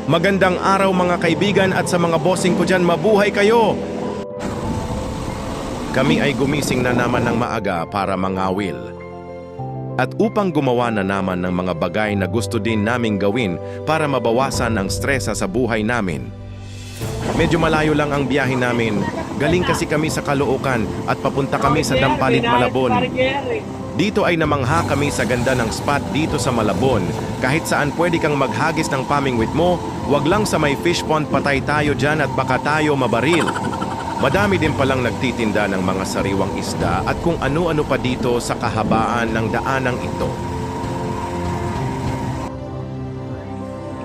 Magandang araw mga kaibigan at sa mga bossing ko dyan, mabuhay kayo! Kami ay gumising na naman ng maaga para mangawil. At upang gumawa na naman ng mga bagay na gusto din naming gawin para mabawasan ang stresa sa buhay namin. Medyo malayo lang ang biyahe namin. Galing kasi kami sa Caloocan at papunta kami sa Dampalit, Malabon. Dito ay namangha kami sa ganda ng spot dito sa Malabon. Kahit saan pwede kang maghagis ng pamingwit mo, wag lang sa may fish pond, patay tayo dyan at baka tayo mabaril. Madami din palang nagtitinda ng mga sariwang isda at kung ano-ano pa dito sa kahabaan ng daanang ito.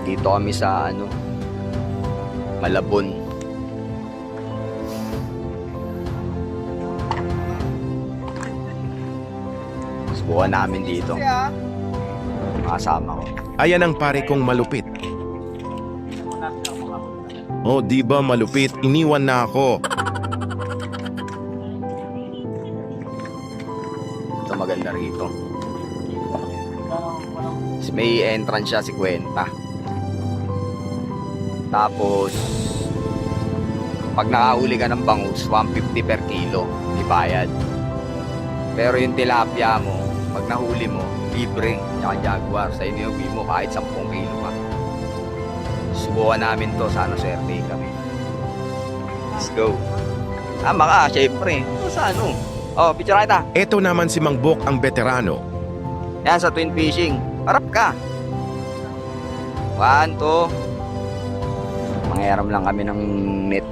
Dito kami sa Malabon. Subukan namin dito. Makasama ko. Ayan ang pare kong malupit. Oh, di ba malupit? Iniwan na ako. Ito maganda rito. May entrance siya, 50. Tapos pag nakahuli ka ng bangus, 150 per kilo, di bayad. Pero yung tilapia mo, pag nahuli mo, libre, tsaka jaguar. Sa inyo mo kahit 10 kilo pa. Subukan namin to, sana swerte kami. Let's go. Tama ka, syempre. Sa ano? Oh, picture kita. Ito naman si Mang Bok ang veterano. Yan sa twin fishing. Harap ka. 1, 2. Mangyaram lang kami ng net.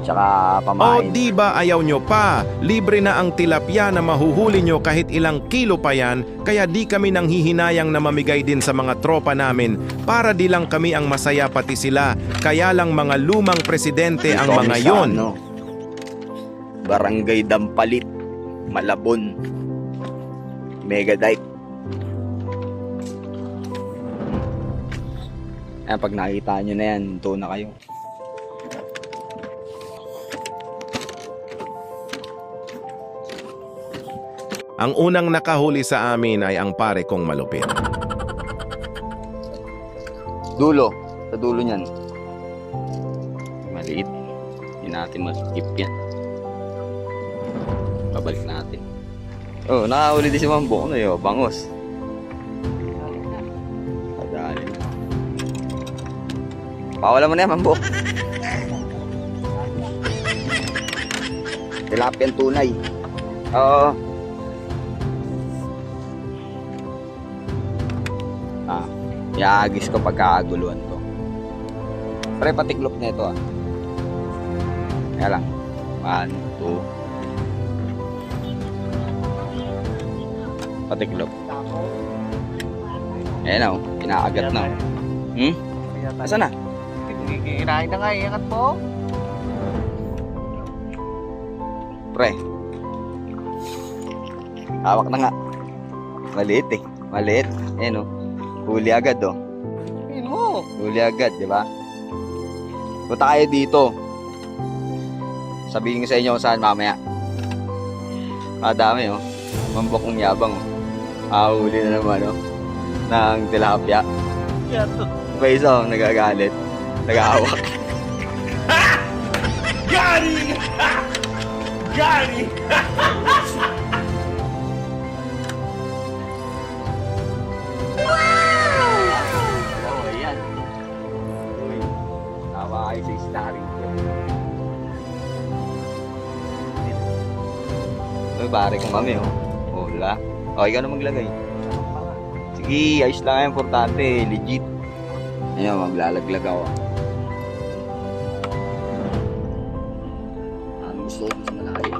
Tsaka Oh, pamain. di ba ayaw nyo pa? Libre na ang tilapia na mahuhuli nyo kahit ilang kilo pa yan, kaya di kami nang hihinayang na mamigay din sa mga tropa namin para di lang kami ang masaya pati sila, kaya lang mga lumang presidente ang Dito mga kami sa, yon. Barangay Dampalit, Malabon, Megadike. Ayan, pag nakita nyo na yan, ito na kayo. Ang unang nakahuli sa amin ay ang pare kong malupit. Dulo, sa dulo niyan. Maliit. Hindi natin makikip yan. Babalik natin. Oh, nakahuli din si Mambo. Ano yun? Bangos. Padali na. Pawalan mo na yan, Mambo. Tilapian tunay. Oo. Iagis ko pagkakaguluhan to. Pre, patiklop na ito Kaya lang. 1, 2. Patiklop. Ayan kinakagat na. Asan na? Kinain na nga, iangat mo. Pre. Hawak na nga. Maliit Maliit. Ayan huli agad Pin mo. Huli agad, di ba? Punta kayo dito. Sabihin ko sa inyo kung saan mamaya. Madami Mambok ng yabang huli na naman ng tilapia. Yato. May isa nagagalit. Nag-aawak. Gary! Gary! Oh, ayan. Uy, tawa kayo sa starring ko. Uy, pare kong kami wala. Okay ka na maglagay. Sige, ayos lang yan, importante, legit. Ayan, maglalaglag ako. Ang gusto ko sa malayo.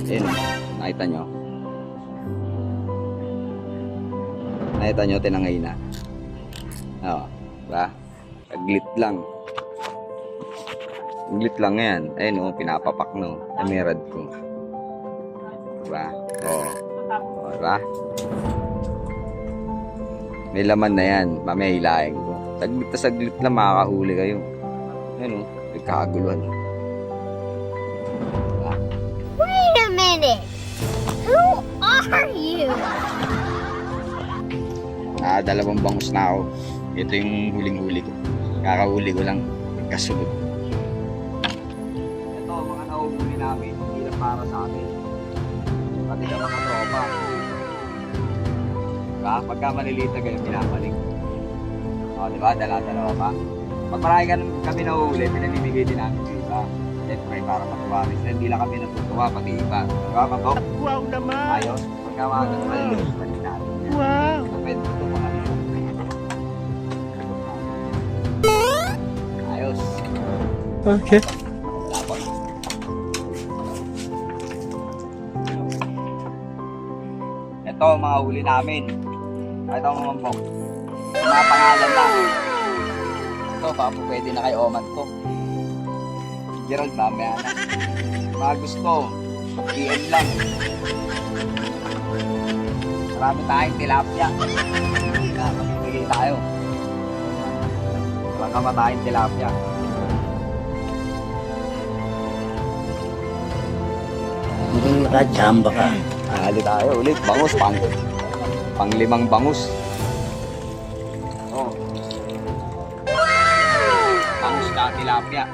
Ayun, nakita nyo? Nakita nyo, tinangay na. Oo, diba? Aglit lang. Aglit lang yan. Ayun pinapapak Emerald ko. Diba? Oo. Diba? May laman na yan. Mamaya hilahin ko. saglit lang makakahuli kayo. Ano, nagkakaguluhan. Wait a minute. Who are you? Dalawang bangus na ako. Ito yung huling-huli ko. Kakahuli ko lang. Kasunod. Ito, mga nahuhuli namin. Hindi lang para sa amin. Pati sa mga tropa. Diba? Pagka maliliit na ganyan, pinapalik. O, diba? Dala-dalawa pa. Pag marami kami nahuhuli, pinamimigay din namin sa iba. Siyempre, para matuwa rin. Hindi lang kami natutuwa, pati iba. Diba, Pagkok? Wow naman! Ayos. Pagka mga ganun maliliit, balik natin. Wow! Pwede ito mga ayos. Okay. Tapos. Ito, mga huli namin. Ito ang mga bok. Mga pangalan lang. Ito, baka po pwede na kay Oman to. Gerald, mamaya na. Mga gusto, PM lang. Marami tayong tilapia. Mamimigay tayo. Baka matayong tilapia. Kachamba ka. Hali tayo ulit. Bangus, pang-limang bangus. Oh. Bangus na tilapia.